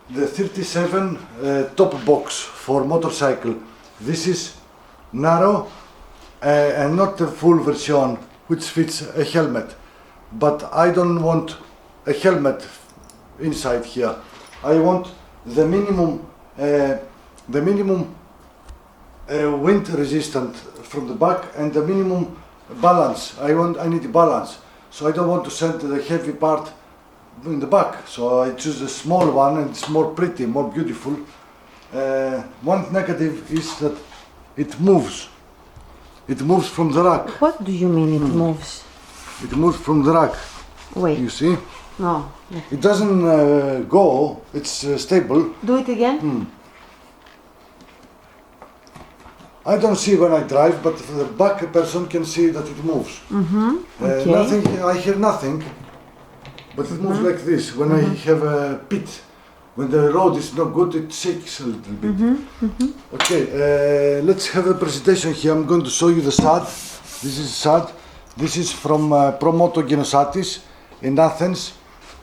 the 37 top box for motorcycle. This is narrow and not the full version which fits a helmet. But I don't want a helmet inside here. I want the minimum wind resistant from the back and the minimum balance. I need balance. So I don't want to send the heavy part in the back. So I choose a small one and it's more pretty, more beautiful. One negative is that it moves. It moves from the rack. What do you mean it moves? It moves from the rack. Wait. You see? No. It doesn't go, it's stable. Do it again. I don't see when I drive, but the back person can see that it moves. Okay. Nothing, I hear nothing, but it moves like this. When I have a pit, when the road is not good, it shakes a little bit. Okay, let's have a presentation here. I'm going to show you the SHAD. This is SHAD. This is from Promoto Genosatis in Athens,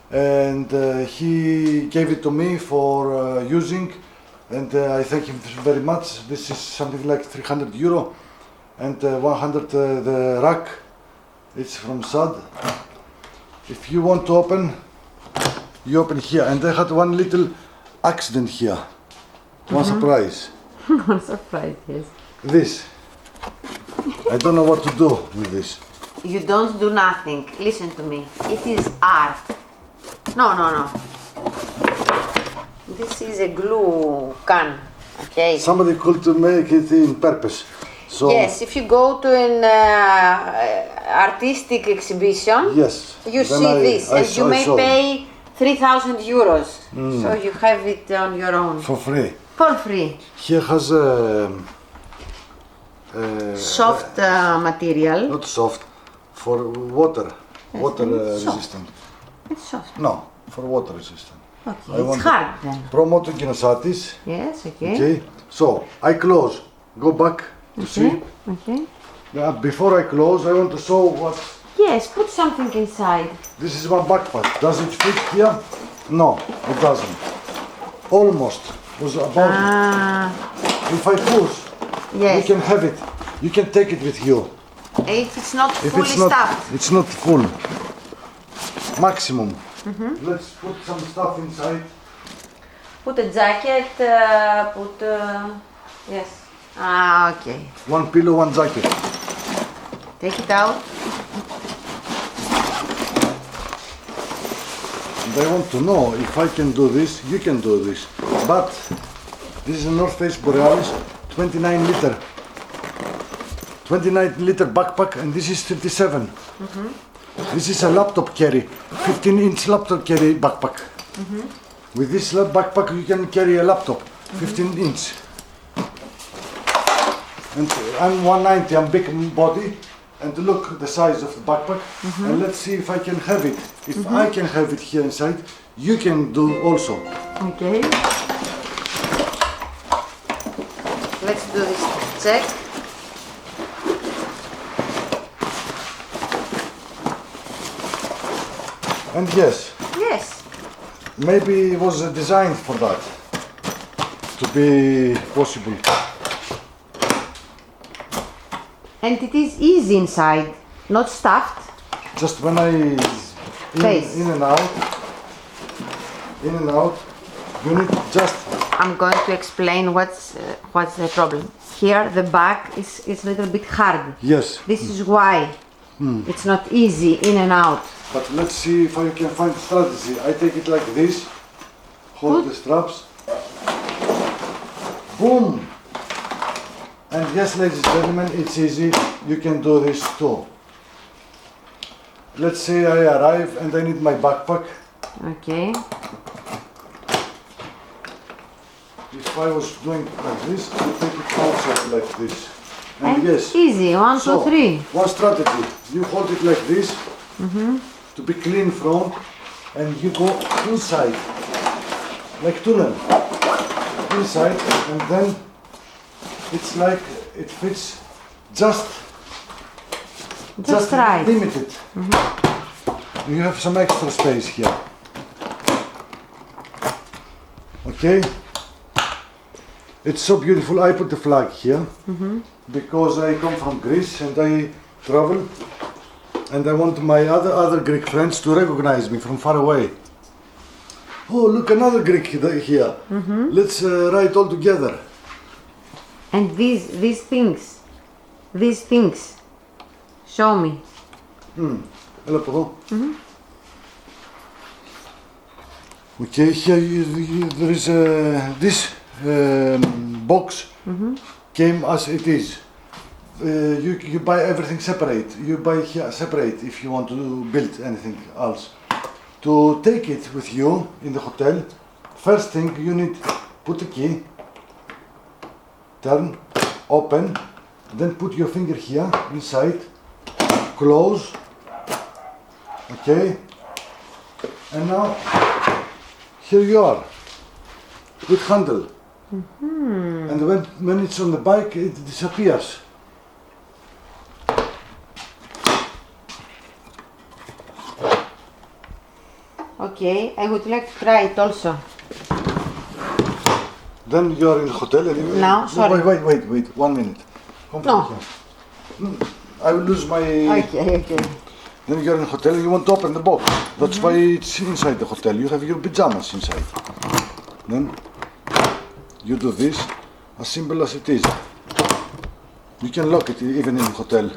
and he gave it to me for using. And I thank him very much. This is something like 300 euro and 100 the rack. It's from SHAD. If you want to open, you open here. And I had one little accident here. One surprise. One surprise, yes. This. I don't know what to do with this. You don't do nothing. Listen to me. It is art. No. This is a glue can, okay? Somebody could make it in purpose. So Yes, if you go to an artistic exhibition, yes, you then see this, and you may saw pay 3,000 euros. So you have it on your own. for free. For free. Here has Soft material. not soft, for water, water it's soft. resistant. It's soft. No, for water resistant. Okay, I it's want hard then. Promoto Genosatis. Yes, okay. Okay, so I close, go back to see. Okay. Before I close, I want to show what. Yes, put something inside. This is my backpack. Does it fit here? No, it doesn't. Almost. Was about. If I push, Yes. you can have it. You can take it with you. If it's not If fully it's not, stuffed. it's not full. Maximum. Let's put some stuff inside. Put a jacket, yes. Okay. One pillow, one jacket. Take it out. And I want to know if I can do this, you can do this. But this is a North Face Borealis 29 liter. 29 liter backpack, and this is 37. This is a laptop carry, 15-inch laptop carry backpack. With this backpack you can carry a laptop, 15-inch. And I'm 190, I'm big body, and look the size of the backpack. And let's see if I can have it. If I can have it here inside, you can do also. Okay. Let's do this check. And yes, Yes. maybe it was designed for that, to be possible. And it is easy inside, not stuffed. Just when I Face. in and out, you need just I'm going to explain what's the problem. Here the back is a little bit hard. yes. This is why it's not easy in and out. But let's see if I can find a strategy. I take it like this, hold the straps, boom. And yes, ladies and gentlemen, it's easy. You can do this too. Let's say I arrive and I need my backpack. Okay. If I was doing like this, I take it outside like this. And And yes, easy. 1, 2, so 3. one strategy. You hold it like this to be clean front, and you go inside, like tunnel, inside, and then it's like it fits just right. limited. You have some extra space here. Okay. It's so beautiful. I put the flag here because I come from Greece and I travel, and I want my other Greek friends to recognize me from far away. Oh, look, another Greek here. Let's write all together. And these things, show me. Έλα από εδώ. Okay, here there is this box came as it is. You buy everything separate. You buy here separate if you want to build anything else. To take it with you in the hotel, first thing you need put the key, turn, open, then put your finger here inside, close, okay, and now here you are with handle, and when it's on the bike it disappears. Okay, I would like to try it also. Then you are in the hotel and you... No, sorry. Wait, 1 minute. Come No. here. I will lose my... Okay. Then you are in the hotel and you want to open the box. That's why it's inside the hotel. You have your pajamas inside. Then you do this, as simple as it is. You can lock it even in the hotel.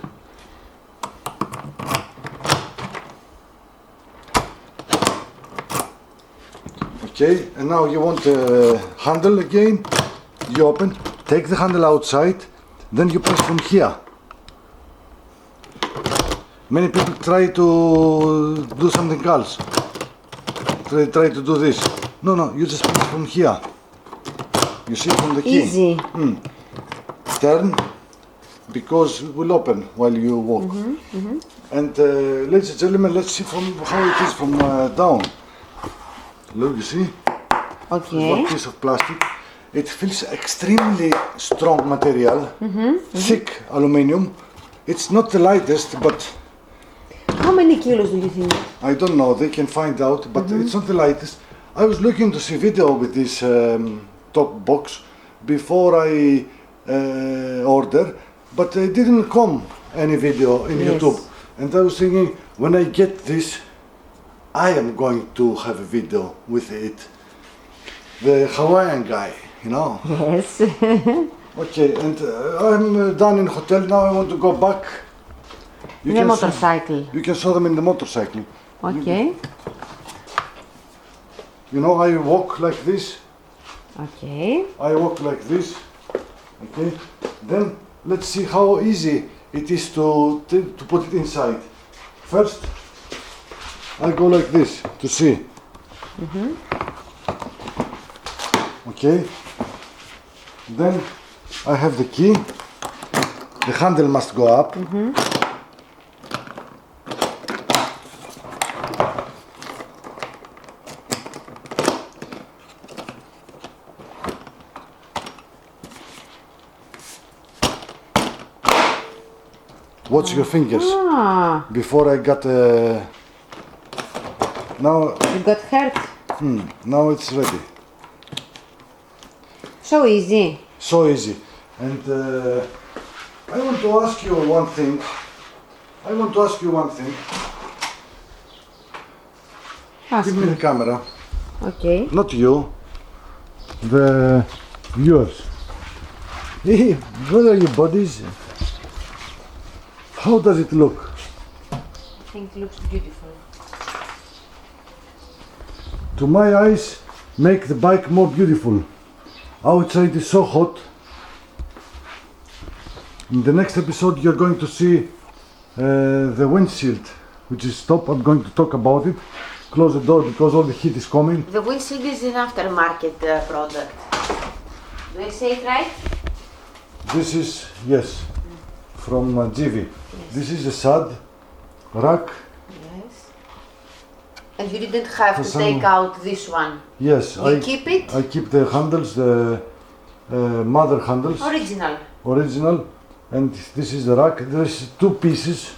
Okay, and now you want the handle again. You open, take the handle outside, then you press from here. Many people try to do something else. Try to do this. No, you just press from here. You see from the key. Easy. Turn, because it will open while you walk. And ladies and gentlemen, let's see from how it is from down. Look, you see? Okay. One piece of plastic. It feels extremely strong material, thick aluminium. It's not the lightest, but How many kilos do you think? I don't know. They can find out, but it's not the lightest. I was looking to see video with this top box before I order, but it didn't come any video in Yes. YouTube. And I was thinking, when I get this, I am going to have a video with it. The Hawaiian guy, you know. Yes. Okay, and I'm done in hotel. Now I want to go back. You The can motorcycle. You can saw them in the motorcycle. Okay. You know, I walk like this. Okay. I walk like this. Okay. Then let's see how easy it is to put it inside. First, I go like this to see. Okay. Then I have the key. The handle must go up. Watch your fingers. Before I got now You got hurt? now it's ready. So easy. So easy. And I want to ask you one thing. Ask Give me me. the camera. Okay. Not you. The viewers. Hey, what are your bodies? How does it look? I think it looks beautiful. To my eyes, make the bike more beautiful. Outside is so hot. In the next episode you're going to see the windshield, which is top. I'm going to talk about it. Close the door because all the heat is coming. The windshield is an aftermarket product. Do I say it right? This is, yes, from GV. This is a SHAD rack. Yes. And you didn't have For to some- take out this one. Yes, You keep it? I keep the handles, the mother handles, Original. original, and this is the rack. There's two pieces.